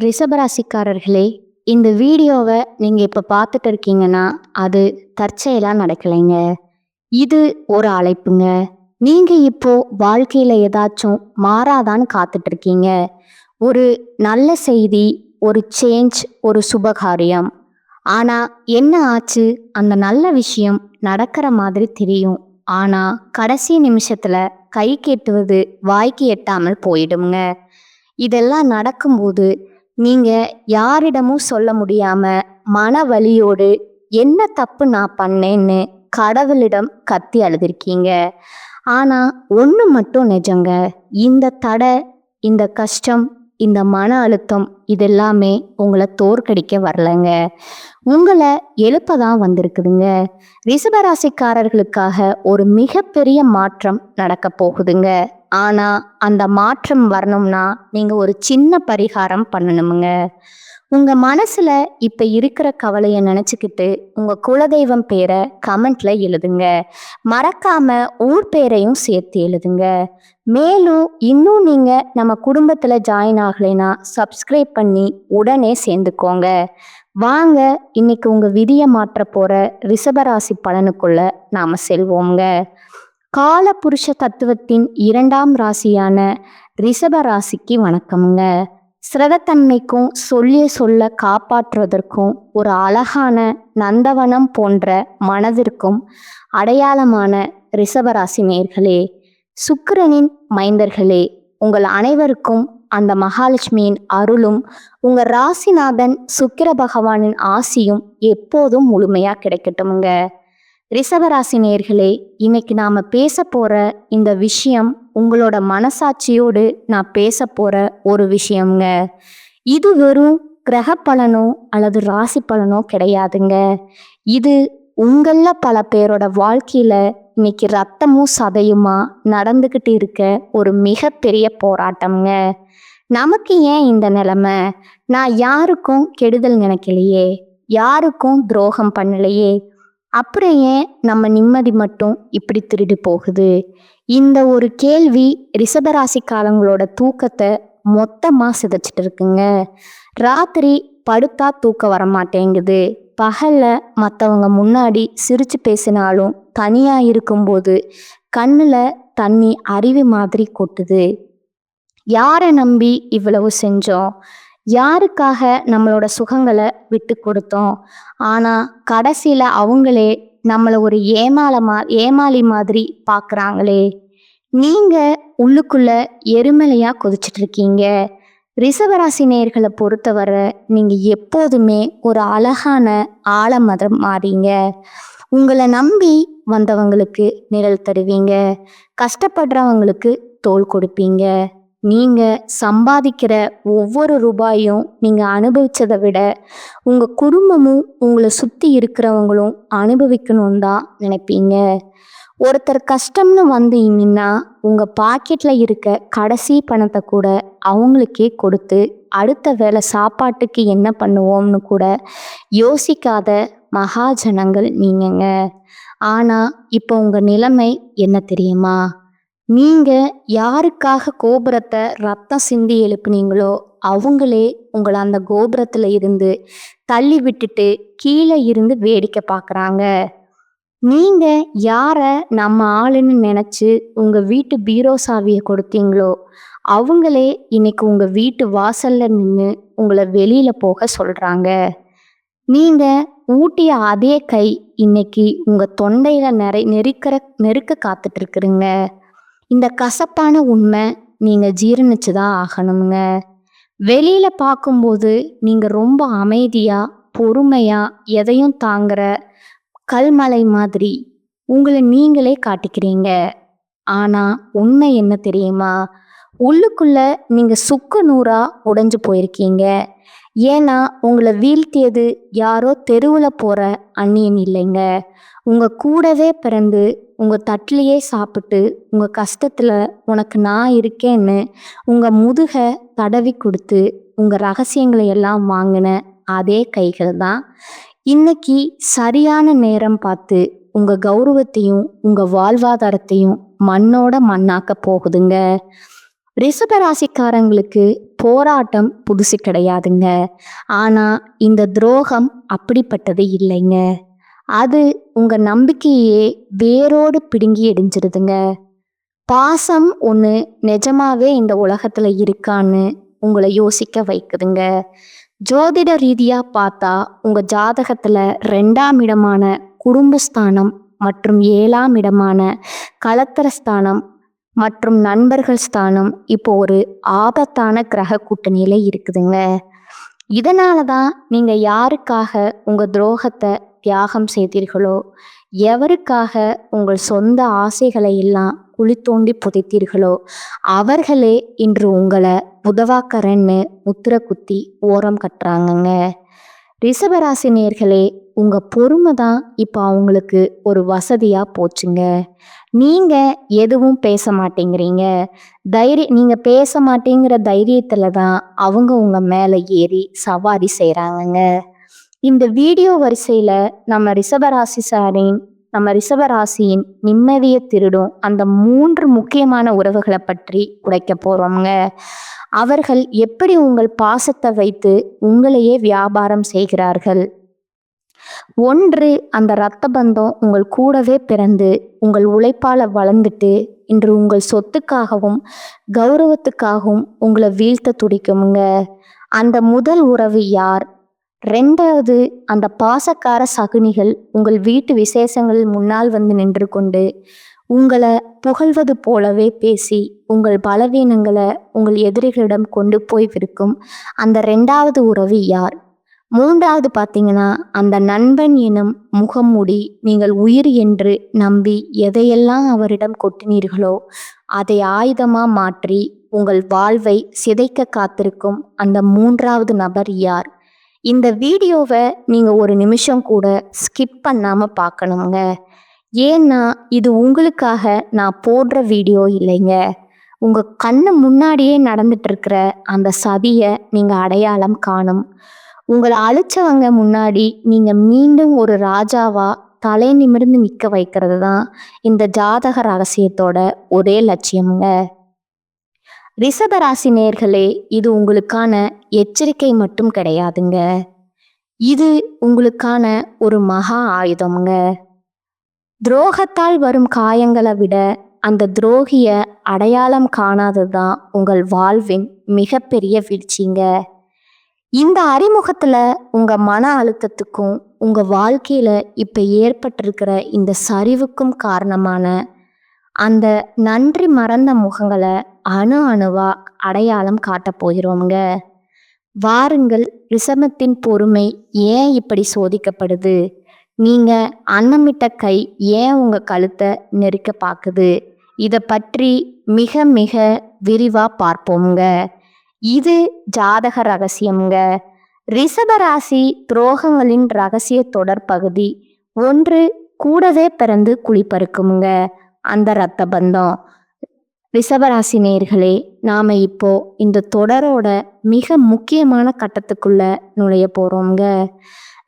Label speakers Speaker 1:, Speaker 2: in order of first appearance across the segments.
Speaker 1: ரிஷபராசிக்காரர்களே, இந்த வீடியோவை நீங்க இப்ப பார்த்துட்டு இருக்கீங்கன்னா, அது தற்செயலா நடக்கலைங்க. இது ஒரு அழைப்புங்க. நீங்க இப்போ வாழ்க்கையில ஏதாச்சும் மாறாதான்னு காத்துட்டு இருக்கீங்க. ஒரு நல்ல செய்தி, ஒரு சேஞ்ச், ஒரு சுபகாரியம். ஆனா என்ன ஆச்சு? அந்த நல்ல விஷயம் நடக்கிற மாதிரி தெரியும். ஆனா கடைசி நிமிஷத்துல கைக்கு எட்டுவது வாய்க்கு எட்டாமல் போயிடுங்க. இதெல்லாம் நடக்கும்போது நீங்க யாரிடமும் சொல்ல முடியாம மன வலியோடு என்ன தப்பு நான் பண்ணேன்னு கடவுளிடம் கத்தி அழுதுருக்கீங்க. ஆனா ஒண்ணு மட்டும் நிஜங்க. இந்த தடை, இந்த கஷ்டம், இந்த மன அழுத்தம் இதெல்லாமே உங்களை தோற்கடிக்க வரலைங்க. உங்களை எழுப்ப தான் வந்திருக்குதுங்க. ரிஷபராசிக்காரர்களுக்காக ஒரு மிகப்பெரிய மாற்றம் நடக்க போகுதுங்க. ஆனா அந்த மாற்றம் வரணும்னா நீங்க ஒரு சின்ன பரிகாரம் பண்ணணுமுங்க. உங்க மனசுல இப்ப இருக்கிற கவலையை நினைச்சுக்கிட்டு உங்க குலதெய்வம் பேரை கமெண்ட்ல எழுதுங்க. மறக்காம ஊர் பேரையும் சேர்த்து எழுதுங்க. மேலும் இன்னும் நீங்க நம்ம குடும்பத்துல ஜாயின் ஆகலைன்னா சப்ஸ்கிரைப் பண்ணி உடனே சேர்ந்துக்கோங்க. வாங்க இன்னைக்கு உங்க விதியை மாற்ற போற ரிஷபராசி பலனுக்குள்ள நாம செல்வோங்க. கால புருஷ தத்துவத்தின் 2ஆம் ராசியான ரிஷப ராசிக்கு வணக்கமுங்க. சிரதத்தன்மைக்கும் சொல்லிய சொல்ல காப்பாற்றுவதற்கும் ஒரு அழகான நந்தவனம் போன்ற மனதிற்கும் அடையாளமான ரிஷபராசி நேயர்களே, சுக்கிரனின் மைந்தர்களே, உங்கள் அனைவருக்கும் அந்த மகாலட்சுமியின் அருளும் உங்க ராசிநாதன் சுக்கிர பகவானின் ஆசியும் எப்போதும் முழுமையா கிடைக்கட்டுமுங்க. ரிஷபராசி நேயர்களே, இன்னைக்கு நாம பேச போற இந்த விஷயம் உங்களோட மனசாட்சியோடு நான் பேச போற ஒரு விஷயம்ங்க. இது வெறும் கிரக பலனோ அல்லது ராசி பலனோ கிடையாதுங்க. இது உங்கள பல பேரோட வாழ்க்கையில இன்னைக்கு ரத்தமும் சதையுமா நடந்துகிட்டு இருக்க ஒரு மிகப்பெரிய போராட்டம்ங்க. நமக்கு ஏன் இந்த நிலைமை? நான் யாருக்கும் கெடுதல் நினைக்கலையே, யாருக்கும் துரோகம் பண்ணலையே, அப்புறம் ஏன் நம்ம நிம்மதி மட்டும் இப்படி திருடி போகுது? இந்த ஒரு கேள்வி ரிஷபராசிக்காரங்களோட தூக்கத்தை மொத்தமா சிதைச்சிட்டு இருக்குங்க. ராத்திரி படுத்தா தூக்கம் வர மாட்டேங்குது. பகல்ல மற்றவங்க முன்னாடி சிரிச்சு பேசினாலும் தனியா இருக்கும்போது கண்ணுல தண்ணி அருவி மாதிரி கொட்டுது. யாரை நம்பி இவ்வளவு செஞ்சோம்? யாருக்காக நம்மளோட சுகங்களை விட்டு கொடுத்தோம்? ஆனால் கடைசியில் அவங்களே நம்மளை ஒரு ஏமாளி மாதிரி பார்க்குறாங்களே. நீங்கள் உள்ளுக்குள்ள எருமலையாக கொதிச்சிட்டு இருக்கீங்க. ரிஷபராசி நேயர்களை பொறுத்தவரை நீங்கள் எப்போதுமே ஒரு அழகான ஆலமரம் மாறீங்க. உங்களை நம்பி வந்தவங்களுக்கு நிழல் தருவீங்க. கஷ்டப்படுறவங்களுக்கு தோள் கொடுப்பீங்க. நீங்க சம்பாதிக்கிற ஒவ்வொரு ரூபாயும் நீங்க அனுபவிச்சதை விட உங்க குடும்பமும் உங்களை சுத்தி இருக்கிறவங்களும் அனுபவிக்கணும்னு தான் நினைப்பீங்க. ஒருத்தர் கஷ்டம்னு வந்து நின்னா உங்க பாக்கெட்ல இருக்க கடைசி பணத்தை கூட அவங்களுக்கே கொடுத்து அடுத்த வேளை சாப்பாட்டுக்கு என்ன பண்ணுவோம்னு கூட யோசிக்காத மகாஜனங்கள் நீங்கங்க. ஆனா இப்போ உங்க நிலைமை என்ன தெரியுமா? நீங்க யாருக்காக கோபுரத்தை ரத்தம் சிந்தி எழுப்புனீங்களோ அவங்களே உங்களை அந்த கோபுரத்துல இருந்து தள்ளி விட்டுட்டு கீழே இருந்து வேடிக்கை பார்க்குறாங்க. நீங்க யார நம்ம ஆளுன்னு நினைச்சு உங்க வீட்டு பீரோ சாவியை கொடுத்தீங்களோ அவங்களே இன்னைக்கு உங்க வீட்டு வாசல்ல நின்று உங்களை வெளியில போக சொல்றாங்க. நீங்க ஊட்டிய அதே கை இன்னைக்கு உங்க தொண்டையில நெருக்க காத்துட்டு இருக்குறீங்க. இந்த கசப்பான உண்மை நீங்க ஜீரணிச்சுதான் ஆகணுங்க. வெளியில பார்க்கும்போது நீங்க ரொம்ப அமைதியா பொறுமையா எதையும் தாங்குற கல்மலை மாதிரி உங்களை நீங்களே காட்டிக்கிறீங்க. ஆனா உண்மை என்ன தெரியுமா? உள்ளுக்குள்ள நீங்க சுக்கு நூறா உடைஞ்சு போயிருக்கீங்க. ஏன்னா உங்களை வீழ்த்தியது யாரோ தெருவில் போற அந்நியன் இல்லைங்க. உங்க கூடவே பிறந்து உங்க தட்டிலேயே சாப்பிட்டு உங்க கஷ்டத்துல உனக்கு நான் இருக்கேன்னு உங்க முதுக தடவி கொடுத்து உங்க ரகசியங்களை எல்லாம் வாங்கின அதே கைகள் தான் இன்னைக்கு சரியான நேரம் பார்த்து உங்க கௌரவத்தையும் உங்க வாழ்வாதாரத்தையும் மண்ணோட மண்ணாக்க போகுதுங்க. ரிஷபராசிக்காரங்களுக்கு போராட்டம் புதுசு கிடையாதுங்க. ஆனா இந்த துரோகம் அப்படிப்பட்டது இல்லைங்க. அது உங்க நம்பிக்கையே வேரோடு பிடுங்கி எரிஞ்சிருதுங்க. பாசம் ஒன்று நிஜமாவே இந்த உலகத்துல இருக்கான்னு உங்களை யோசிக்க வைக்குதுங்க. ஜோதிட ரீதியா பார்த்தா உங்க ஜாதகத்துல 2ஆம் இடமான குடும்பஸ்தானம் மற்றும் 7ஆம் இடமான கலத்திரஸ்தானம் மற்றும் நண்பர்கள் ஸ்தானம் இப்போ ஒரு ஆபத்தான கிரக கூட்டணியில இருக்குதுங்க. இதனால தான் நீங்க யாருக்காக உங்க துரோகத்தை தியாகம் செய்தீர்களோ, எவருக்காக உங்கள் சொந்த ஆசைகளை எல்லாம் குழி தோண்டி புதைத்தீர்களோ, அவர்களே இன்று உங்களை உதவாக்கறன்னு முத்திரை குத்தி ஓரம் கட்டுறாங்கங்க. ரிஷபராசி நேயர்களே, உங்க பொறுமை தான் இப்போ அவங்களுக்கு ஒரு வசதியா போச்சுங்க. நீங்க எதுவும் பேச மாட்டேங்கிறீங்க. நீங்க பேச மாட்டேங்கிற தைரியத்துல தான் அவங்க உங்க மேல ஏறி சவாரி செய்றாங்கங்க. இந்த வீடியோ வரிசையில நம்ம ரிஷபராசியின் நிம்மதியை திருடும் அந்த 3 முக்கியமான உறவுகளை பற்றி உடைக்க போறோம்ங்க. அவர்கள் எப்படி உங்கள் பாசத்தை வைத்து உங்களையே வியாபாரம் செய்கிறார்கள். 1, அந்த இரத்த பந்தம் உங்கள் கூடவே பிறந்து உங்கள் உழைப்பால வளர்ந்துட்டு இன்று உங்கள் சொத்துக்காகவும் கௌரவத்துக்காகவும் உங்களை வீழ்த்த துடிக்குமுங்க. அந்த முதல் உறவு யார்? 2வது, அந்த பாசக்கார சகுனிகள் உங்கள் வீட்டு விசேஷங்களில் முன்னால் வந்து நின்று கொண்டு உங்களை புகழ்வது போலவே பேசி உங்கள் பலவீனங்களை உங்கள் எதிரிகளிடம் கொண்டு போய் விற்கும் அந்த 2வது உறவு யார்? 3வது பார்த்தீங்கன்னா, அந்த நண்பன் எனும் முகமூடி நீங்கள் உயிர் என்று நம்பி எதையெல்லாம் அவரிடம் கொட்டினீர்களோ அதை ஆயுதமா மாற்றி உங்கள் வாழ்வை சிதைக்க காத்திருக்கும் அந்த 3வது நபர் யார்? இந்த வீடியோவை நீங்க ஒரு நிமிஷம் கூட ஸ்கிப் பண்ணாம பார்க்கணுங்க. ஏன்னா இது உங்களுக்காக நான் போடுற வீடியோ இல்லைங்க. உங்க கண்ணு முன்னாடியே நடந்துட்டு இருக்கிற அந்த சதியை நீங்க அடையாளம் காணும். உங்களை அழிச்சவங்க முன்னாடி நீங்க மீண்டும் ஒரு ராஜாவா தலை நிமிர்ந்து நிற்க வைக்கிறது தான் இந்த ஜாதக ரகசியத்தோட ஒரே லட்சியம்ங்க. ரிஷபராசி நேயர்களே, இது உங்களுக்கான எச்சரிக்கை மட்டும் கிடையாதுங்க. இது உங்களுக்கான ஒரு மகா ஆயுதம்ங்க. துரோகத்தால் வரும் காயங்களை விட அந்த துரோகிய அடையாளம் காணாததுதான் உங்கள் வாழ்வின் மிகப்பெரிய வீழ்ச்சிங்க. இந்த அறிமுகத்துல உங்க மன அழுத்தத்துக்கும் உங்க வாழ்க்கையில இப்ப ஏற்பட்டிருக்கிற இந்த சரிவுக்கும் காரணமான அந்த நன்றி மறந்த முகங்களை அணு அணுவா அடையாளம் காட்டப் போகிறோம்ங்க. வாருங்கள், ரிஷபத்தின் பொறுமை ஏன் இப்படி சோதிக்கப்படுது? நீங்க அன்னமிட்ட கை ஏன் உங்க கழுத்தை நெருக்க பார்க்குது? இதை பற்றி மிக மிக விரிவா பார்ப்போம்ங்க. இது ஜாதக ரகசியம்ங்க. ரிஷபராசி துரோகங்களின் ரகசிய தொடர் பகுதி 1, கூடவே பிறந்து குழிப்பறுக்குமுங்க அந்த இரத்த பந்தம். ரிஷபராசி நேயர்களே, நாம இப்போ இந்த தொடரோட மிக முக்கியமான கட்டத்துக்குள்ள நுழைய போறோம்ங்க.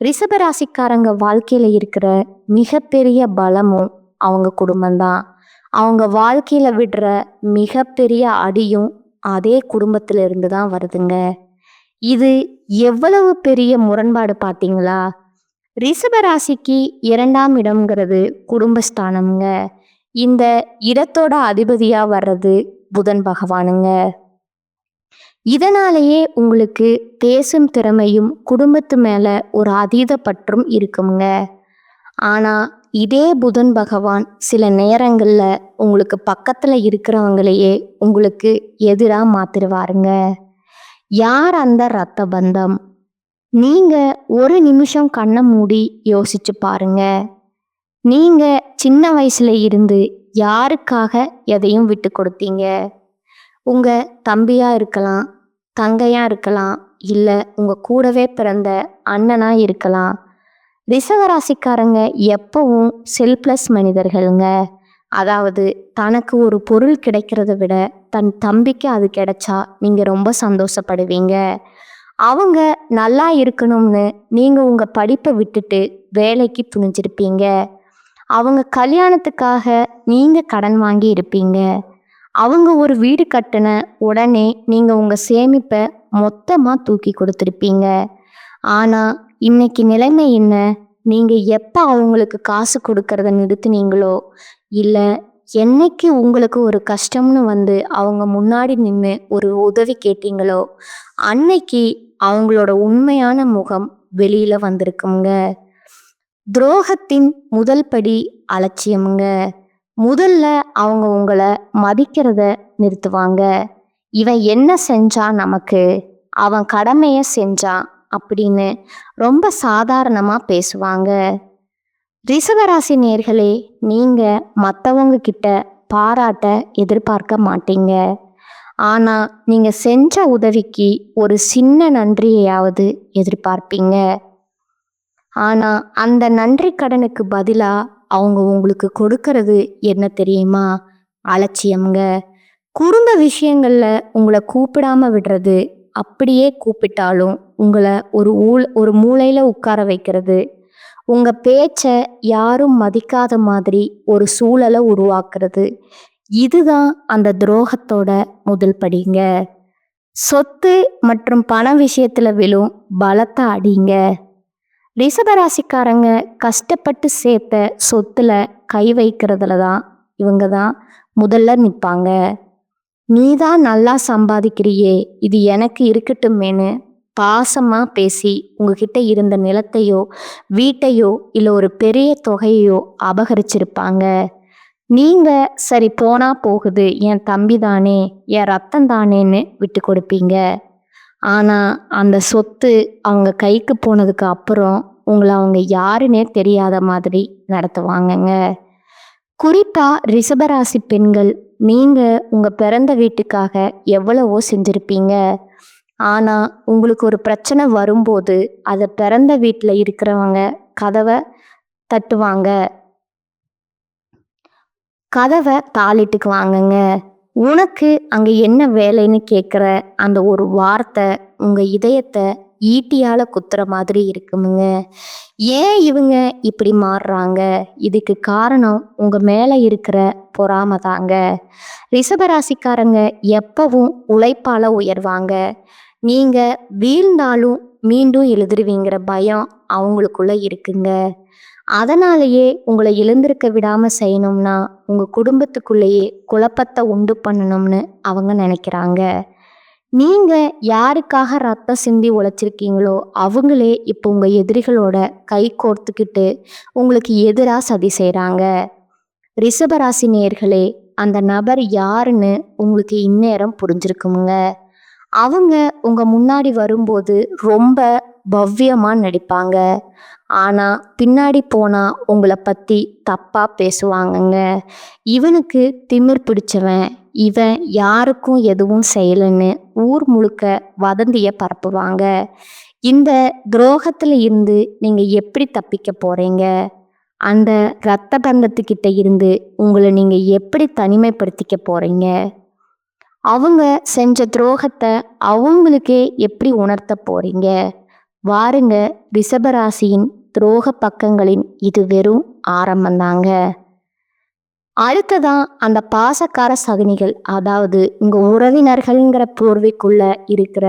Speaker 1: ரிஷபராசிக்காரங்க வாழ்க்கையில இருக்கிற மிகப்பெரிய பலமும் அவங்க குடும்பம்தான். அவங்க வாழ்க்கையில விடுற மிகப்பெரிய அடியும் அதே குடும்பத்துல இருந்து தான் வருதுங்க. இது எவ்வளவு பெரிய முரண்பாடு பார்த்தீங்களா? ரிஷபராசிக்கு 2ஆம் இடம்ங்கிறது குடும்பஸ்தானம்ங்க. இந்த இடத்தோட அதிபதியா வர்றது புதன் பகவானுங்க. இதனாலேயே உங்களுக்கு பேசும் திறமையும் குடும்பத்து மேல ஒரு அதீத பற்றும் இருக்குங்க. ஆனா இதே புதன் பகவான் சில நேரங்கள்ல உங்களுக்கு பக்கத்துல இருக்கிறவங்களையே உங்களுக்கு எதிரா மாத்திருவாருங்க. யார் அந்த இரத்த பந்தம்? நீங்க ஒரு நிமிஷம் கண்ணை மூடி யோசிச்சு பாருங்க. நீங்க சின்ன வயசுல இருந்து யாருக்காக எதையும் விட்டு கொடுத்தீங்க? உங்க தம்பியா இருக்கலாம், தங்கையா இருக்கலாம், இல்லை உங்க கூடவே பிறந்த அண்ணனா இருக்கலாம். ரிஷபராசிக்காரங்க எப்பவும் செல்ஃப்லெஸ் மனிதர்கள்ங்க. அதாவது தனக்கு ஒரு பொருள் கிடைக்கிறத விட தன் தம்பிக்கு அது கிடைச்சா நீங்க ரொம்ப சந்தோஷப்படுவீங்க. அவங்க நல்லா இருக்கணும்னு நீங்க உங்க படிப்பை விட்டுட்டு வேலைக்கு துணிஞ்சிருப்பீங்க. அவங்க கல்யாணத்துக்காக நீங்க கடன் வாங்கி இருப்பீங்க. அவங்க ஒரு வீடு கட்டின உடனே நீங்க உங்க சேமிப்பை மொத்தமா தூக்கி கொடுத்துருப்பீங்க. ஆனா இன்னைக்கு நிலைமை என்ன? நீங்க எப்ப அவங்களுக்கு காசு கொடுக்கறத நிறுத்துனீங்களோ, இல்ல என்னைக்கு உங்களுக்கு ஒரு கஷ்டம்னு வந்து அவங்க முன்னாடி நின்று ஒரு உதவி கேட்டீங்களோ, அன்னைக்கு அவங்களோட உண்மையான முகம் வெளியில வந்திருக்குங்க. துரோகத்தின் முதல் படி அலட்சியமுங்க. முதல்ல அவங்க உங்களை மதிக்கிறத நிறுத்துவாங்க. இவன் என்ன செஞ்சான் நமக்கு, அவன் கடமையை செஞ்சான் அப்படின்னு ரொம்ப சாதாரணமா பேசுவாங்க. ரிஷபராசி நேயர்களே, நீங்க மற்றவங்க கிட்ட பாராட்ட எதிர்பார்க்க மாட்டீங்க. ஆனா நீங்க செஞ்ச உதவிக்கு ஒரு சின்ன நன்றியையாவது எதிர்பார்ப்பீங்க. ஆனா அந்த நன்றி கடனுக்கு பதிலா அவங்க உங்களுக்கு கொடுக்கறது என்ன தெரியுமா? அலட்சியம்ங்க. குடும்ப விஷயங்கள்ல உங்களை கூப்பிடாம விடுறது, அப்படியே கூப்பிட்டாலும் உங்களை ஒரு மூலையில உட்கார வைக்கிறது, உங்க பேச்ச யாரும் மதிக்காத மாதிரி ஒரு சூழலை உருவாக்குறது, இதுதான் அந்த துரோகத்தோட முதல் படிங்க. சொத்து மற்றும் பண விஷயத்துல விழும் பலத்த அடிங்க. ரிஷபராசிக்காரங்க கஷ்டப்பட்டு சேர்த்த சொத்துல கை வைக்கிறதுல தான் இவங்க தான் முதல்ல நிற்பாங்க. நீ தான் நல்லா சம்பாதிக்கிறியே, இது எனக்கு இருக்கட்டுமேனு பாசமா பேசி உங்ககிட்ட இருந்த நிலத்தையோ வீட்டையோ இல்லை ஒரு பெரிய தொகையோ அபகரிச்சிருப்பாங்க. நீங்க சரி போனா போகுது, என் தம்பி தானே, என் ரத்தம் தானேன்னு விட்டு கொடுப்பீங்க. ஆனா அந்த சொத்து அவங்க கைக்கு போனதுக்கு அப்புறம் உங்களை அவங்க யாருன்னே தெரியாத மாதிரி நடத்துவாங்கங்க. குறிப்பா ரிஷபராசி பெண்கள், நீங்க உங்க பிறந்த வீட்டுக்காக எவ்வளவோ செஞ்சிருப்பீங்க. ஆனா உங்களுக்கு ஒரு பிரச்சனை வரும்போது அதை பிறந்த வீட்டில் இருக்கிறவங்க கதவை தட்டுவாங்க, கதவை தாளிட்டுக்குவாங்கங்க. உனக்கு அங்கே என்ன வேலைன்னு கேட்குற அந்த ஒரு வார்த்தை உங்க இதயத்தை ஈட்டியால குத்துற மாதிரி இருக்குமுங்க. ஏன் இவங்க இப்படி மாறுறாங்க? இதுக்கு காரணம் உங்க மேல இருக்கிற பொறாமை தாங்க. ரிஷபராசிக்காரங்க எப்பவும் உழைப்பால உயர்வாங்க. நீங்க வீழ்ந்தாலும் மீண்டும் எழுதுருவீங்கிற பயம் அவங்களுக்குள்ள இருக்குங்க. அதனாலேயே உங்களை எழுந்திருக்க விடாம செய்யணும்னா உங்க குடும்பத்துக்குள்ளேயே குழப்பத்தை உண்டு பண்ணணும்னு அவங்க நினைக்கிறாங்க. நீங்க யாருக்காக ரத்தம் சிந்தி உழைச்சிருக்கீங்களோ அவங்களே இப்போ உங்க எதிரிகளோட கை கோர்த்துக்கிட்டு உங்களுக்கு எதிராக சதி செய்கிறாங்க. ரிஷபராசி நேயர்களே, அந்த நபர் யாருன்னு உங்களுக்கு இந்நேரம் புரிஞ்சிருக்குமுங்க. அவங்க உங்க முன்னாடி வரும்போது ரொம்ப பவ்யமா நடிப்பாங்க. ஆனா பின்னாடி போனா உங்களை பத்தி தப்பா பேசுவாங்கங்க. இவனுக்கு திமிர் பிடிச்சவன், இவன் யாருக்கும் எதுவும் செய்யலைன்னு ஊர் முழுக்க வதந்திய பரப்புவாங்க. இந்த துரோகத்துல இருந்து நீங்க எப்படி தப்பிக்க போறீங்க? அந்த இரத்த பந்தத்துக்கிட்ட இருந்து உங்களை நீங்க எப்படி தனிமைப்படுத்திக்க போறீங்க? அவங்க செஞ்ச துரோகத்தை அவங்களுக்கே எப்படி உணர்த்த போறீங்க? வாருங்க, ரிஷபராசியின் துரோக பக்கங்களின் இது வெறும் ஆரம்பந்தாங்க. அடுத்ததான் அந்த பாசக்கார சகுனிகள், அதாவது உங்க உறவினர்கள்ங்கிற போர்வைக்குள்ள இருக்கிற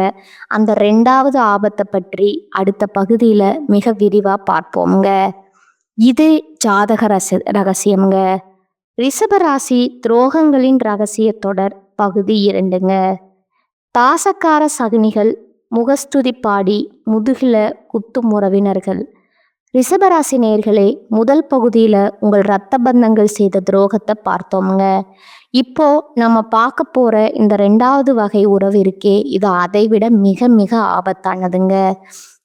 Speaker 1: அந்த 2வது ஆபத்தை பற்றி அடுத்த பகுதியில மிக விரிவா பார்ப்போம்ங்க. இது ஜாதக ரகசியம்ங்க. ரிஷபராசி துரோகங்களின் ரகசிய தொடர் பகுதி 2ங்க. பாசக்கார சகுனிகள், முகஸ்துதி பாடி முதுகில குத்தும் உறவினர்கள். ரிஷபராசி நேயர்களே, முதல் பகுதியில் உங்கள் இரத்த பந்தங்கள் செய்த துரோகத்தை பார்த்தோம்ங்க. இப்போ நம்ம பார்க்க போற இந்த 2வது வகை உறவு இருக்கே, இது அதை விட மிக மிக ஆபத்தானதுங்க.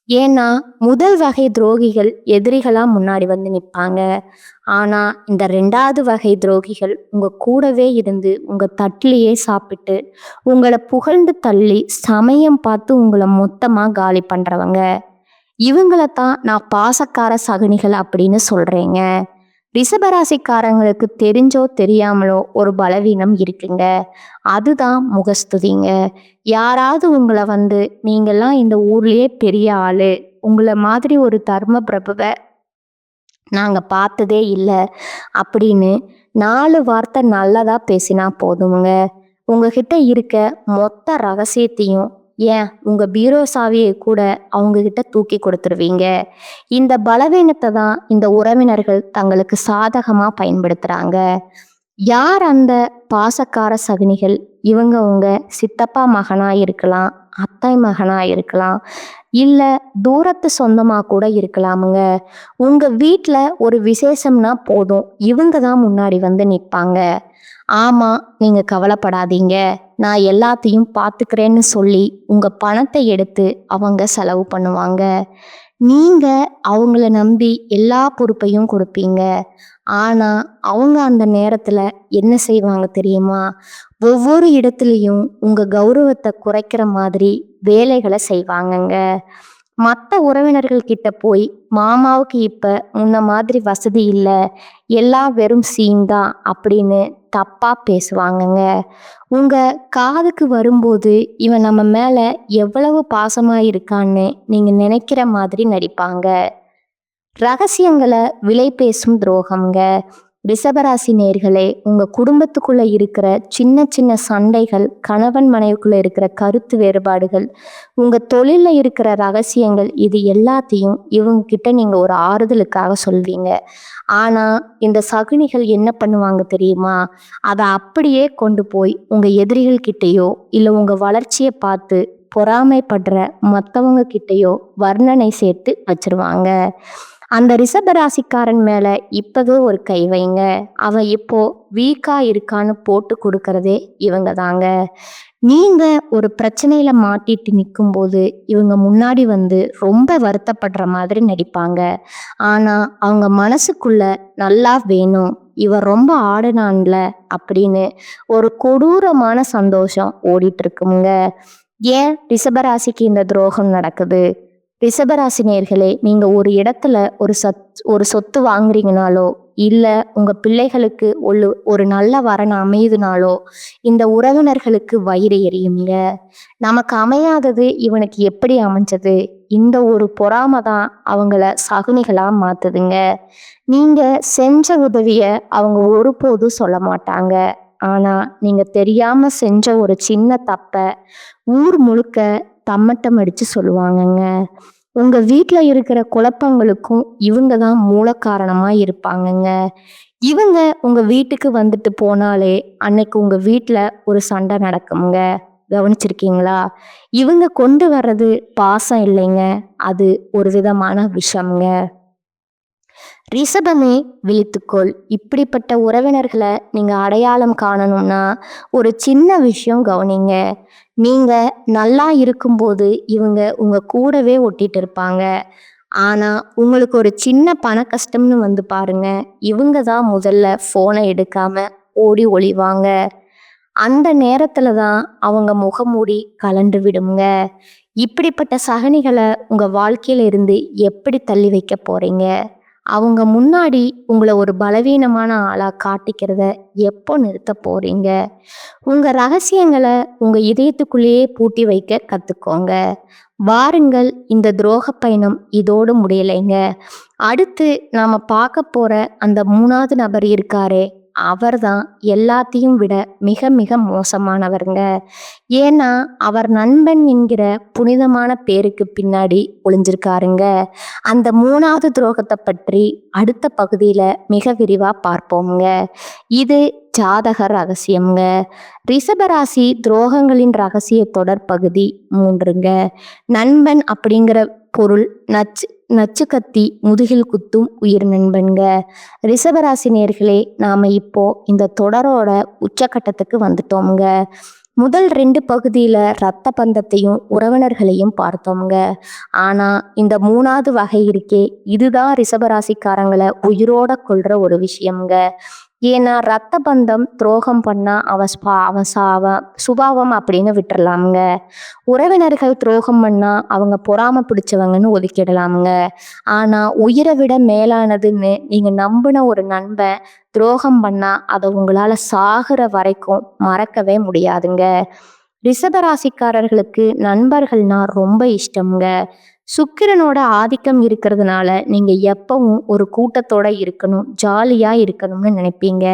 Speaker 1: ஏன்னா முதல் வகை துரோகிகள் எதிரிகளா முன்னாடி வந்து நிற்பாங்க. ஆனா இந்த 2வது வகை துரோகிகள் உங்க கூடவே இருந்து உங்க தட்டிலேயே சாப்பிட்டு உங்களை புகழ்ந்து தள்ளி சமயம் பார்த்து உங்களை மொத்தமா காலி பண்றவங்க. இவங்களைத்தான் நான் பாசக்கார சகுனிகள் அப்படின்னு சொல்றேங்க. ரிஷபராசிக்காரங்களுக்கு தெரிஞ்சோ தெரியாமலோ ஒரு பலவீனம் இருக்குங்க. அதுதான் முகஸ்துதிங்க. யாராவது உங்களை வந்து, நீங்கள்லாம் இந்த ஊர்லயே பெரிய ஆளு, உங்களை மாதிரி ஒரு தர்ம பிரபுவை நாங்கள் பார்த்ததே இல்லை அப்படின்னு 4 வார்த்தை நல்லதா பேசினா போதுமுங்க. உங்ககிட்ட இருக்க மொத்த ரகசியத்தையும், ஏன் உங்க பீரோ சாவியை கூட அவங்க கிட்ட தூக்கி கொடுத்துருவீங்க. இந்த பலவீனத்தை தான் இந்த உறவினர்கள் தங்களுக்கு சாதகமா பயன்படுத்துறாங்க. யார் அந்த பாசக்கார சகுனிகள்? இவங்க உங்க சித்தப்பா மகனா இருக்கலாம், அத்தை மகனா இருக்கலாம், இல்ல தூரத்து சொந்தமா கூட இருக்கலாமுங்க. உங்க வீட்ல ஒரு விசேஷம்னா போதும், இவங்க தான் முன்னாடி வந்து நிற்பாங்க. ஆமா, நீங்க கவலைப்படாதீங்க, நான் எல்லாத்தையும் பார்த்துக்கிறேன்னு சொல்லி உங்க பணத்தை எடுத்து அவங்க செலவு பண்ணுவாங்க. நீங்க அவங்கள நம்பி எல்லா பொறுப்பையும் கொடுப்பீங்க. ஆனா அவங்க அந்த நேரத்துல என்ன செய்வாங்க தெரியுமா? ஒவ்வொரு இடத்துலையும் உங்க கௌரவத்தை குறைக்கிற மாதிரி வேலைகளை செய்வாங்கங்க. மற்ற உறவினர்கள் கிட்ட போய், மாமாவுக்கு இப்ப முன்ன மாதிரி வசதி இல்லை, எல்லாம் வெறும் சீன் தான் அப்படின்னு தப்பா பேசுவாங்கங்க. உங்க காதுக்கு வரும்போது இவன் நம்ம மேல எவ்வளவு பாசமா இருக்கான்னு நீங்க நினைக்கிற மாதிரி நடிப்பாங்க. ரகசியங்களை விலை பேசும் துரோகம்ங்க. ரிஷபராசி நேர்களே, உங்க குடும்பத்துக்குள்ள இருக்கிற சின்ன சின்ன சண்டைகள், கணவன் மனைவிக்குள்ள இருக்கிற கருத்து வேறுபாடுகள், உங்க தொழில்ல இருக்கிற ரகசியங்கள், இது எல்லாத்தையும் இவங்க கிட்ட நீங்க ஒரு ஆறுதலுக்காக சொல்வீங்க. ஆனா இந்த சகுனிகள் என்ன பண்ணுவாங்க தெரியுமா? அதை அப்படியே கொண்டு போய் உங்க எதிரிகள் கிட்டேயோ இல்லை உங்க வளர்ச்சியை பார்த்து பொறாமைப்படுற மற்றவங்க கிட்டேயோ வர்ணனை சேர்த்து வச்சிருவாங்க. அந்த ரிஷபராசிக்காரன் மேல இப்பவே ஒரு கை வைங்க. அவன் இப்போ வீக்கா இருக்கான்னு போட்டு கொடுக்கறதே இவங்க தாங்க. நீங்க ஒரு பிரச்சனையில மாட்டிட்டு நிற்கும்போது இவங்க முன்னாடி வந்து ரொம்ப வருத்தப்படுற மாதிரி நடிப்பாங்க. ஆனா அவங்க மனசுக்குள்ள நல்லா வேணும், இவன் ரொம்ப ஆடுனான்ல அப்படின்னு ஒரு கொடூரமான சந்தோஷம் ஓடிட்டு இருக்குங்க. ஏன் ரிஷபராசிக்கு இந்த துரோகம் நடக்குது? ரிஷபராசி நேர்களே, நீங்க ஒரு இடத்துல ஒரு சொத்து வாங்குறீங்கனாலோ, இல்ல உங்க பிள்ளைகளுக்கு ஒரு நல்ல வரன் அமையுதுனாலோ, இந்த உறவினர்களுக்கு வயிறு எரியுங்க. நமக்கு அமையாதது இவனுக்கு எப்படி அமைஞ்சது? இந்த ஒரு பொறாமை தான் அவங்கள சகுனிகளா மாத்துதுங்க. நீங்க செஞ்ச உதவிய அவங்க ஒருபோதும் சொல்ல மாட்டாங்க. ஆனா நீங்க தெரியாம செஞ்ச ஒரு சின்ன தப்ப ஊர் முழுக்க தம்மட்டம் அடிச்சு சொல்லுவாங்கங்க. உங்க வீட்ல இருக்கிற குழப்பங்களுக்கும் இவங்க தான் மூல காரணமா இருப்பாங்கங்க. இவங்க உங்க வீட்டுக்கு வந்துட்டு போனாலே அன்னைக்கு உங்க வீட்ல ஒரு சண்டை நடக்குங்க. கவனிச்சிருக்கீங்களா? இவங்க கொண்டு வர்றது பாசம் இல்லைங்க, அது ஒரு விதமான விஷம்ங்க. ரிஷபமே விழித்துக்கொள். இப்படிப்பட்ட உறவினர்களை நீங்க அடையாளம் காணணும்னா ஒரு சின்ன விஷயம் கவனிங்க. நீங்க நல்லா இருக்கும்போது இவங்க உங்க கூடவே ஒட்டிட்டு இருப்பாங்க. ஆனா உங்களுக்கு ஒரு சின்ன பண கஷ்டம்னு வந்து பாருங்க, இவங்க தான் முதல்ல போனை எடுக்காம ஓடி ஒளிவாங்க. அந்த நேரத்துல தான் அவங்க முகமூடி கலண்டு விடுங்க. இப்படிப்பட்ட சகனிகளை உங்க வாழ்க்கையில இருந்து எப்படி தள்ளி வைக்க போறீங்க? அவங்க முன்னாடி உங்களை ஒரு பலவீனமான ஆளா காட்டிக்கிறத எப்போ நிறுத்த போறீங்க? உங்க ரகசியங்களை உங்க இதயத்துக்குள்ளேயே பூட்டி வைக்க கத்துக்கோங்க. வாருங்கள், இந்த துரோக பயணம் இதோடு முடியலைங்க. அடுத்து நாம பார்க்க போற அந்த 3வது நபர் இருக்காரே, அவர்தான் எல்லாத்தையும் விட மிக மிக மோசமானவருங்க. ஏன்னா அவர் நண்பன் என்கிற புனிதமான பேருக்கு பின்னாடி ஒளிஞ்சிருக்காருங்க. அந்த 3வது துரோகத்தை பற்றி அடுத்த பகுதியில மிக விரிவா பார்ப்போம்ங்க. இது ஜாதக ரகசியம்ங்க. ரிஷபராசி துரோகங்களின் ரகசிய தொடர் பகுதி 3ங்க. நண்பன் அப்படிங்கிற பொருள் நச்சு கத்தி முதுகில் குத்தும் உயிர் நண்பன்க. ரிஷபராசி நேர்களே, நாம இப்போ இந்த தொடரோட உச்சக்கட்டத்துக்கு வந்துட்டோம்ங்க. முதல் 2 பகுதியில ரத்த பந்தத்தையும் உறவினர்களையும் பார்த்தோம்ங்க. ஆனா இந்த 3வது வகை இருக்கே, இதுதான் ரிஷபராசிக்காரங்களை உயிரோட கொள்ற ஒரு விஷயம்ங்க. ஏன்னா ரத்த பந்தம் துரோகம் பண்ணா அவன் சுபாவம் அப்படின்னு விட்டுறலாமுங்க. உறவினர்கள் துரோகம் பண்ணா அவங்க பொறாம பிடிச்சவங்கன்னு ஒதுக்கிடலாமுங்க. ஆனா உயிரை விட மேலானதுன்னு நீங்க நம்பின ஒரு நண்பன் துரோகம் பண்ணா அதை உங்களால சாகுற வரைக்கும் மறக்கவே முடியாதுங்க. ரிஷபராசிக்காரர்களுக்கு நண்பர்கள்னா ரொம்ப இஷ்டம்ங்க. சுக்கிரனோட ஆதிக்கம் இருக்கிறதுனால நீங்க எப்பவும் ஒரு கூட்டத்தோட இருக்கணும், ஜாலியா இருக்கணும்னு நினைப்பீங்க.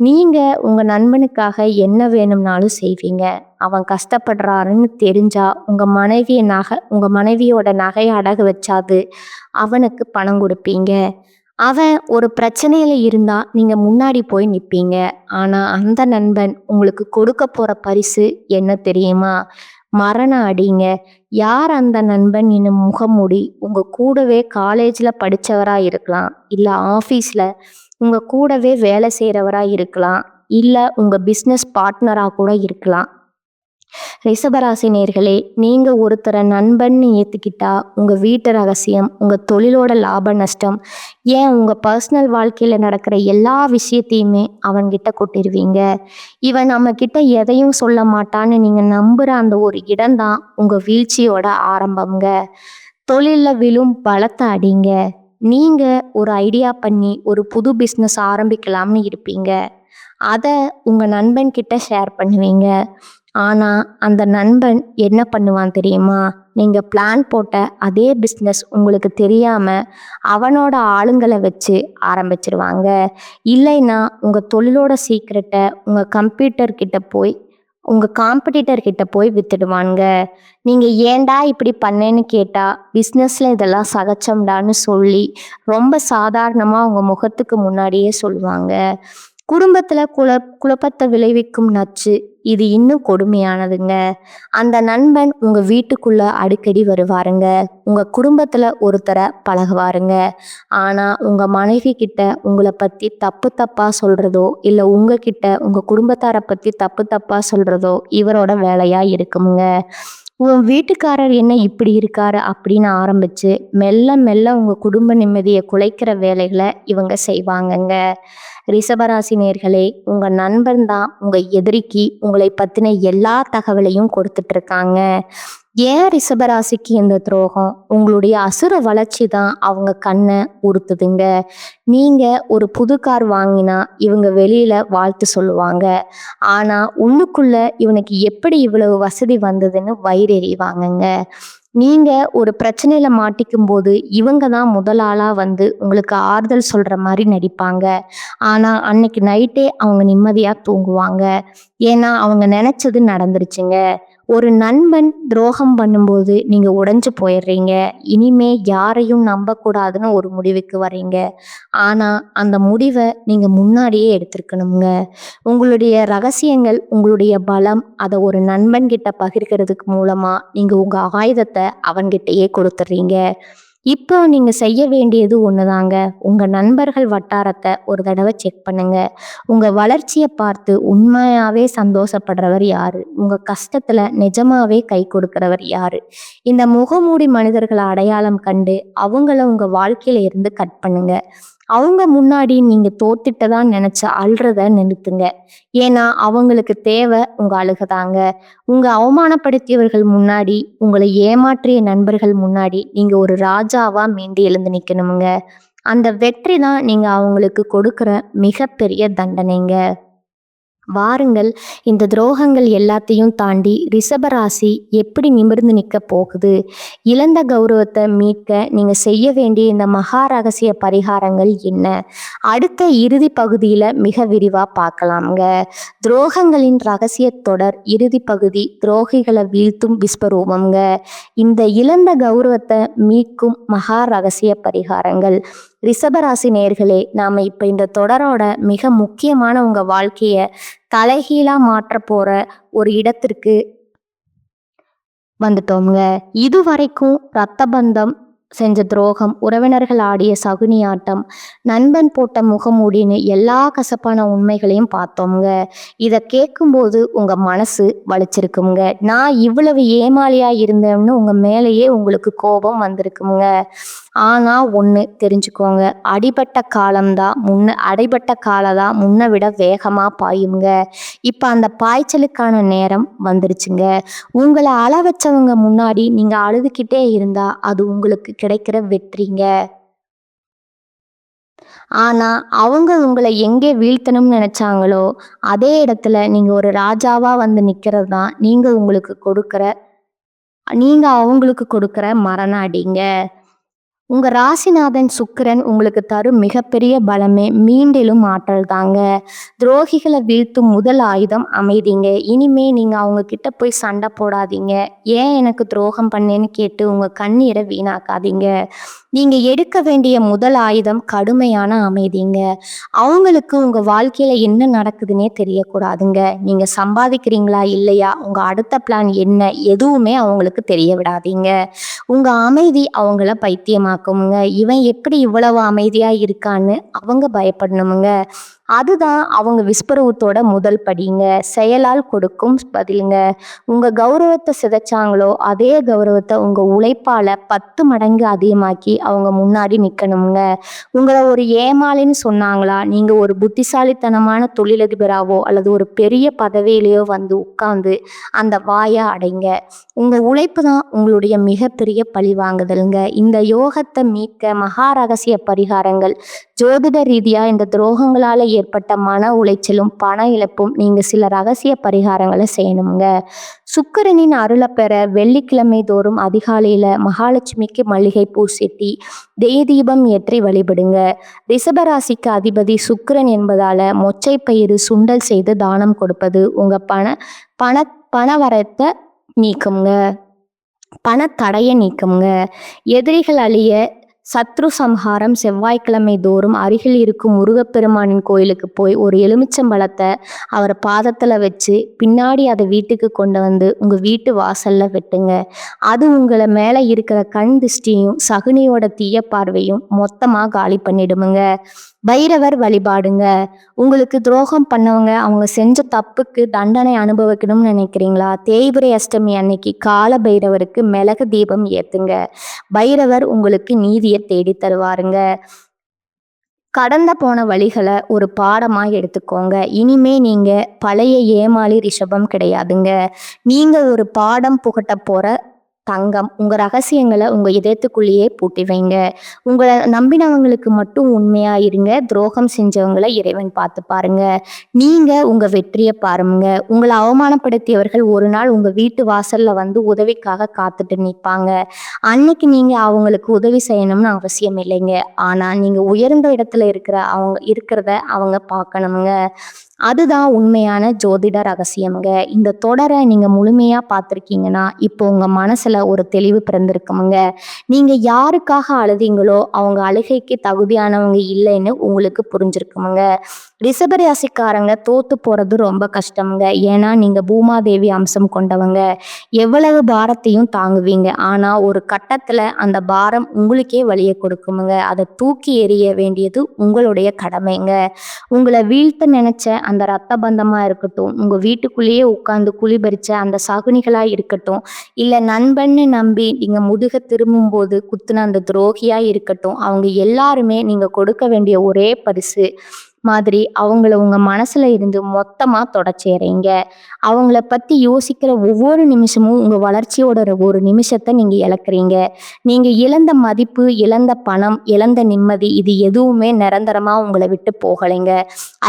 Speaker 1: நீங்க உங்க நண்பனுக்காக என்ன வேணும்னாலும் செய்வீங்க. அவன் கஷ்டப்படுறாருன்னு தெரிஞ்சா உங்க மனைவியோட நகையை அடகு வச்சாது அவனுக்கு பணம் கொடுப்பீங்க. அவன் ஒரு பிரச்சனையில இருந்தா நீங்க முன்னாடி போய் நிப்பீங்க. ஆனா அந்த நண்பன் உங்களுக்கு கொடுக்க போற பரிசு என்ன தெரியுமா? மரண அடிங்க. யார் அந்த நண்பன்? இன்னும் முகமூடி. உங்க கூடவே காலேஜ்ல படிச்சவரா இருக்கலாம், இல்ல ஆபீஸ்ல உங்க கூடவே வேலை செய்யறவரா இருக்கலாம், இல்ல உங்க பிசினஸ் பார்ட்னரா கூட இருக்கலாம். ரிஷபராசி நேர்களே, நீங்க ஒருத்தரை நண்பன்னு ஏத்துக்கிட்டா உங்க வீட்டு ரகசியம், உங்க தொழிலோட லாப நஷ்டம், ஏன் உங்க பர்சனல் வாழ்க்கையில நடக்கிற எல்லா விஷயத்தையுமே அவன்கிட்ட கொட்டிடுவீங்க. இவன் நம்ம கிட்ட எதையும் சொல்ல மாட்டான்னு நீங்க நம்புற அந்த ஒரு இடம்தான் உங்க வீழ்ச்சியோட ஆரம்பம்ங்க. தொழில்ல விழும் பலத்தை அடிங்க. நீங்க ஒரு ஐடியா பண்ணி ஒரு புது பிஸ்னஸ் ஆரம்பிக்கலாம்னு இருப்பீங்க. அதை உங்க நண்பன் கிட்ட ஷேர் பண்ணுவீங்க. ஆனா அந்த நண்பன் என்ன பண்ணுவான் தெரியுமா? நீங்க பிளான் போட்ட அதே பிஸ்னஸ் உங்களுக்கு தெரியாம அவனோட ஆளுங்களை வச்சு ஆரம்பிச்சிருவாங்க. இல்லைன்னா உங்க தொழிலோட சீக்ரெட்டை உங்க காம்படிட்டர் கிட்ட போய் வித்துடுவாங்க. நீங்க ஏன்டா இப்படி பண்ணேன்னு கேட்டா பிஸ்னஸ்ல இதெல்லாம் சகச்சம்டான்னு சொல்லி ரொம்ப சாதாரணமா உங்க முகத்துக்கு முன்னாடியே சொல்லுவாங்க. குடும்பத்துல குழப்பத்தை விளைவிக்கும் நச்சு இது இன்னும் கொடுமையானதுங்க. அந்த நண்பன் உங்க வீட்டுக்குள்ள அடிக்கடி வருவாருங்க. உங்க குடும்பத்துல ஒருத்தரை பழகுவாருங்க. ஆனா உங்க மனைவி கிட்ட உங்களை பத்தி தப்பு தப்பா சொல்றதோ, இல்ல உங்ககிட்ட உங்க குடும்பத்தாரை பத்தி தப்பு தப்பா சொல்றதோ இவரோட வேலையா இருக்குமுங்க. உன் வீட்டுக்காரர் என்ன இப்படி இருக்காரு அப்படின்னு ஆரம்பிச்சு மெல்ல மெல்ல உங்க குடும்ப நிம்மதியை குலைக்கிற வேலைகளை இவங்க செய்வாங்கங்க. ரிஷபராசி நேர்களே, உங்க நண்பன் தான் உங்க எதிரிக்கு உங்களை பத்தின எல்லா தகவலையும் கொடுத்துட்டு இருக்காங்க. ஏன் ரிஷபராசிக்கு இந்த துரோகம்? உங்களுடைய அசுர வளர்ச்சி தான் அவங்க கண்ணை உறுத்துதுங்க. நீங்க ஒரு புது கார் வாங்கினா இவங்க வெளியில வாழ்த்து சொல்லுவாங்க. ஆனா உள்ளுக்குள்ள இவனுக்கு எப்படி இவ்வளவு வசதி வந்ததுன்னு வயிறெறிவாங்கங்க. நீங்க ஒரு பிரச்சனையில மாட்டிக்கும் போது இவங்க தான் முதல் ஆளா வந்து உங்களுக்கு ஆறுதல் சொல்ற மாதிரி நடிப்பாங்க. ஆனா அன்னைக்கு நைட்டே அவங்க நிம்மதியா தூங்குவாங்க. ஏன்னா அவங்க நினைச்சது நடந்துருச்சுங்க. ஒரு நண்பன் துரோகம் பண்ணும்போது நீங்க உடைஞ்சு போயிடுறீங்க. இனிமே யாரையும் நம்பக்கூடாதுன்னு ஒரு முடிவுக்கு வர்றீங்க. ஆனா அந்த முடிவை நீங்க முன்னாடியே எடுத்திருக்கணுங்க. உங்களுடைய ரகசியங்கள், உங்களுடைய பலம், அதை ஒரு நண்பன் கிட்ட பகிர்கிறதுக்கு மூலமா நீங்க உங்க ஆயுதத்தை அவன்கிட்டயே கொடுத்துட்றீங்க. இப்போ நீங்க செய்ய வேண்டியது ஒண்ணுதாங்க. உங்க நண்பர்கள் வட்டாரத்தை ஒரு தடவை செக் பண்ணுங்க. உங்க வளர்ச்சியை பார்த்து உண்மையாவே சந்தோஷப்படுறவர் யாரு? உங்க கஷ்டத்துல நிஜமாவே கை கொடுக்கிறவர் யாரு? இந்த முகமூடி மனிதர்களை அடையாளம் கண்டு அவங்கள உங்க வாழ்க்கையில இருந்து கட் பண்ணுங்க. அவங்க முன்னாடி நீங்க தோத்துட்டதா நினைச்சு அழுறத நிறுத்துங்க. ஏன்னா அவங்களுக்கு தேவை உங்க அழுகதாங்க. உங்க அவமானப்படுத்தியவர்கள் முன்னாடி, உங்களை ஏமாற்றிய நண்பர்கள் முன்னாடி நீங்க ஒரு ராஜாவா மீண்டு எழுந்து நிக்கணுமுங்க. அந்த வெற்றி தான் நீங்க அவங்களுக்கு கொடுக்கிற மிகப்பெரிய தண்டனைங்க. வாருங்கள், இந்த துரோகங்கள் எல்லாத்தையும் தாண்டி ரிஷபராசி எப்படி நிமிர்ந்து நிற்க போகுது? இழந்த கௌரவத்தை மீட்க நீங்க செய்ய வேண்டிய இந்த மகா ரகசிய பரிகாரங்கள் என்ன? அடுத்த இறுதி பகுதியில மிக விரிவா பார்க்கலாம்ங்க. துரோகங்களின் ரகசிய தொடர் இறுதி பகுதி, துரோகிகளை வீழ்த்தும் விஸ்வரூபம்ங்க. இந்த இழந்த கௌரவத்தை மீட்கும் மகா ரகசிய பரிகாரங்கள். ரிஷபராசி நேர்களே, நாம இப்ப இந்த தொடரோட மிக முக்கியமான உங்க வாழ்க்கைய தலைகீழா மாற்ற போற ஒரு இடத்திற்கு வந்துட்டோம்ங்க. இதுவரைக்கும் ரத்த பந்தம் செஞ்ச துரோகம், உறவினர்கள் ஆடிய சகுனி ஆட்டம், நண்பன் போட்ட முகமூடின்னு எல்லா கசப்பான உண்மைகளையும் பார்த்தோம்ங்க. இதை கேட்கும்போது உங்க மனசு வலிச்சிருக்குங்க. நான் இவ்வளவு ஏமாளியா இருந்தேன்னு உங்க மேலேயே உங்களுக்கு கோபம் வந்திருக்குங்க. ஆனா ஒண்ணு தெரிஞ்சுக்கோங்க, அடிபட்ட காலதான் முன்ன விட வேகமா பாயுங்க. இப்ப அந்த பாய்ச்சலுக்கான நேரம் வந்துருச்சுங்க. உங்களை அழ வச்சவங்க முன்னாடி நீங்க அழுதுகிட்டே இருந்தா அது உங்களுக்கு கிடைக்கிற வெற்றிங்க. ஆனா அவங்க உங்களை எங்கே வீழ்த்தணும்னு நினைச்சாங்களோ அதே இடத்துல நீங்க ஒரு ராஜாவா வந்து நிக்கிறது தான் நீங்க அவங்களுக்கு கொடுக்கிற மரண அடிங்க. உங்க ராசிநாதன் சுக்கிரன் உங்களுக்கு தரும் மிகப்பெரிய பலமே மீண்டிலும் ஆற்றல் தாங்க. துரோகிகளை வீழ்த்தும் முதல் ஆயுதம் அமைதிங்க. இனிமே நீங்க அவங்க கிட்ட போய் சண்டை போடாதீங்க. ஏன் எனக்கு துரோகம் பண்ணேன்னு கேட்டு உங்க கண்ணீரை வீணாக்காதீங்க. நீங்க எடுக்க வேண்டிய முதல் ஆயுதம் கடுமையான அமைதிங்க. அவங்களுக்கு உங்க வாழ்க்கையில என்ன நடக்குதுன்னே தெரியக்கூடாதுங்க. நீங்க சம்பாதிக்கிறீங்களா இல்லையா, உங்க அடுத்த பிளான் என்ன, எதுவுமே அவங்களுக்கு தெரிய விடாதீங்க. உங்க அமைதி அவங்கள பைத்தியமாக்குமுங்க. இவன் எப்படி இவ்வளவு அமைதியா இருக்கான்னு அவங்க பயப்படணுமுங்க. அதுதான் அவங்க விஸ்வரூபத்தோட முதல் படிங்க. செயலால் கொடுக்கும் பதிலுங்க. உங்க கௌரவத்தை சிதைச்சாங்களோ அதே கௌரவத்தை உங்க உழைப்பால 10 மடங்கு அதிகமாக்கி அவங்க முன்னாடி நிக்கணுங்க. உங்களை ஒரு ஏமாளின்னு சொன்னாங்களா, நீங்க ஒரு புத்திசாலித்தனமான தொழிலதிபராவோ அல்லது ஒரு பெரிய பதவியிலையோ வந்து உட்கார்ந்து அந்த வாயை அடைங்க. உங்க உழைப்பு தான் உங்களுடைய மிகப்பெரிய பழிவாங்குதலுங்க. இந்த யோகத்தை மீட்க மகா ரகசிய பரிகாரங்கள், ஜோதிட ரீதியா இந்த துரோகங்களால ஏற்பட்ட மன உளைச்சலும் பண இழப்பும் நீங்க சில ரகசிய பரிகாரங்களை செய்யணுங்க. சுக்கிரனின் அருளை பெற வெள்ளிக்கிழமை தோறும் அதிகாலையில மகாலட்சுமிக்கு மல்லிகை பூ செட்டி தீபம் ஏற்றி வழிபடுங்க. ரிஷபராசிக்கு அதிபதி சுக்கிரன் என்பதால மொச்சை பயிறு சுண்டல் செய்து தானம் கொடுப்பது உங்க பண வரத்தை நீக்குங்க. பணத்தடையை நீக்குங்க. எதிரிகள் அழிய சத்ரு சம்ஹாரம் செவ்வாய்க்கிழமை தோறும் அருகில் இருக்கும் முருகப்பெருமானின் கோயிலுக்கு போய் ஒரு எலுமிச்சம்பழத்தை அவர் பாதத்தில் வச்சு பின்னாடி அதை வீட்டுக்கு கொண்டு வந்து உங்கள் வீட்டு வாசலில் வெட்டுங்க. அது உங்களை மேலே இருக்கிற கண் திருஷ்டியும் சகுனியோட தீய பார்வையும் மொத்தமாக காலி பண்ணிடுமுங்க. பைரவர் வழிபாடுங்க. உங்களுக்கு துரோகம் பண்ணவங்க அவங்க செஞ்ச தப்புக்கு தண்டனை அனுபவிக்கணும்னு நினைக்கிறீங்களா, தேய்பிரை அஷ்டமி அன்னைக்கு கால பைரவருக்கு மிளகு தீபம் ஏத்துங்க. பைரவர் உங்களுக்கு நீதியை தேடி தருவாருங்க. கடந்த போன வழிகளை ஒரு பாடமா எடுத்துக்கோங்க. இனிமே நீங்க பழைய ஏமாளி ரிஷபம் கிடையாதுங்க. நீங்க ஒரு பாடம் புகட்ட போற தங்கம். உங்க ரகசியங்களை உங்க இதயத்துக்குள்ளேயே பூட்டி வைங்க. உங்களை நம்பினவங்களுக்கு மட்டும் உண்மையா இருங்க. துரோகம் செஞ்சவங்களை இறைவன் பார்த்து பாருங்க. நீங்க உங்க வெற்றியை பாருங்க. உங்களை அவமானப்படுத்தியவர்கள் ஒரு நாள் உங்க வீட்டு வாசல்ல வந்து உதவிக்காக காத்துட்டு நிற்பாங்க. அன்னைக்கு நீங்க அவங்களுக்கு உதவி செய்யணும்னு அவசியம் இல்லைங்க. ஆனா நீங்க உயர்ந்த இடத்துல இருக்கிறத அவங்க பார்க்கணுங்க. அதுதான் உண்மையான ஜோதிட ரகசியம்ங்க. இந்த தொடரை நீங்க முழுமையா பார்த்துருக்கீங்கன்னா இப்போ உங்க மனசுல ஒரு தெளிவு பிறந்திருக்குமுங்க. நீங்க யாருக்காக அழுதீங்களோ அவங்க அழுகைக்கு தகுதியானவங்க இல்லைன்னு உங்களுக்கு புரிஞ்சிருக்குமுங்க. ரிஷபராசிக்காரங்க தோத்து போறது ரொம்ப கஷ்டம்ங்க. ஏன்னா நீங்க பூமாதேவி அம்சம் கொண்டவங்க. எவ்வளவு பாரத்தையும் தாங்குவீங்க. ஆனா ஒரு கட்டத்துல அந்த பாரம் உங்களுக்கே வலியை கொடுக்குமுங்க. அதை தூக்கி எறிய வேண்டியது உங்களுடைய கடமைங்க. உங்களை வீழ்த்த நினைச்ச அந்த ரத்த பந்தமா இருக்கட்டும், உங்க வீட்டுக்குள்ளேயே உட்கார்ந்து குளிபறிச்ச அந்த சகுனிகளா இருக்கட்டும், இல்ல நண்பன்னு நம்பி நீங்க முதுக திரும்பும் போது குத்துன அந்த துரோகியா இருக்கட்டும், அவங்க எல்லாருமே நீங்க கொடுக்க வேண்டிய ஒரே பரிசு மாதிரி அவங்கள உங்க மனசுல இருந்து மொத்தமா தொடச்சேறீங்க. அவங்கள பத்தி யோசிக்கிற ஒவ்வொரு நிமிஷமும் உங்க வளர்ச்சியோட ஒரு நிமிஷத்தை நீங்க இழக்கிறீங்க. நீங்க இழந்த மதிப்பு, இழந்த பணம், இழந்த நிம்மதி, இது எதுவுமே நிரந்தரமா உங்களை விட்டு போகலைங்க.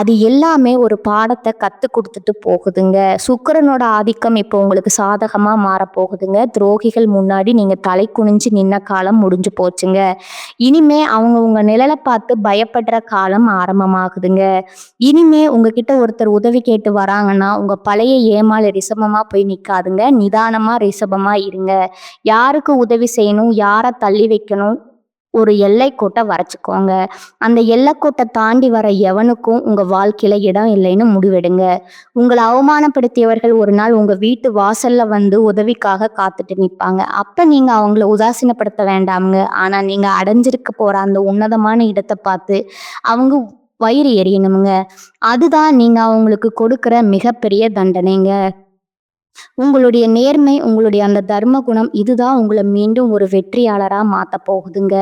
Speaker 1: அது எல்லாமே ஒரு பாடத்தை கத்து கொடுத்துட்டு போகுதுங்க. சுக்கிரனோட ஆதிக்கம் இப்போ உங்களுக்கு சாதகமா மாறப்போகுதுங்க. துரோகிகள் முன்னாடி நீங்க தலை குனிஞ்சு நின்ன காலம் முடிஞ்சு போச்சுங்க. இனிமே அவங்க உங்க நிழலை பார்த்து பயப்படுற காலம் ஆரம்பமாகுதுங்க. இனிமே உங்ககிட்ட ஒருத்தர் உதவி கேட்டு வராங்கன்னா உங்க பழைய ஏமாளி ரிஷபமா போய் நிக்காதுங்க. நிதானமா ரிஷபமா இருங்க. யாருக்கு உதவி செய்யணும், யாரை தள்ளி வைக்கணும், ஒரு எல்லைக்கோட்டை வரைச்சுக்கோங்க. அந்த எல்லைக்கோட்டை தாண்டி வர எவனுக்கும் உங்க வாழ்க்கையில இடம் இல்லைன்னு முடிவெடுங்க. உங்களை அவமானப்படுத்தியவர்கள் ஒரு நாள் உங்க வீட்டு வாசல்ல வந்து உதவிக்காக காத்துட்டு நிற்பாங்க. அப்ப நீங்க அவங்கள உதாசீனப்படுத்த வேண்டாமுங்க. ஆனா நீங்க அடைஞ்சிருக்க போற அந்த உன்னதமான இடத்தை பார்த்து அவங்க வயிறு எரியணுமுங்க. அதுதான் நீங்க அவங்களுக்கு கொடுக்கிற மிகப்பெரிய தண்டனைங்க. உங்களுடைய நேர்மை, உங்களுடைய அந்த தர்ம குணம், இதுதான் உங்களை மீண்டும் ஒரு வெற்றியாளரா மாத்த போகுதுங்க.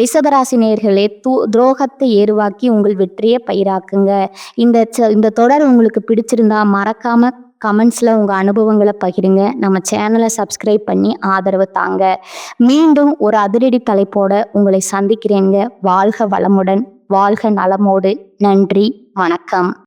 Speaker 1: ரிஷபராசி நேயர்களே, துரோகத்தை ஏருவாக்கி உங்கள் வெற்றியை பயிராக்குங்க. இந்த தொடர் உங்களுக்கு பிடிச்சிருந்தா மறக்காம கமெண்ட்ஸ்ல உங்க அனுபவங்களை பகிருங்க. நம்ம சேனலை சப்ஸ்கிரைப் பண்ணி ஆதரவு தாங்க. மீண்டும் ஒரு அதிரடி தலைப்போட உங்களை சந்திக்கிறேங்க. வாழ்க வளமுடன். வாழ்க நலமோடு. நன்றி, வணக்கம்.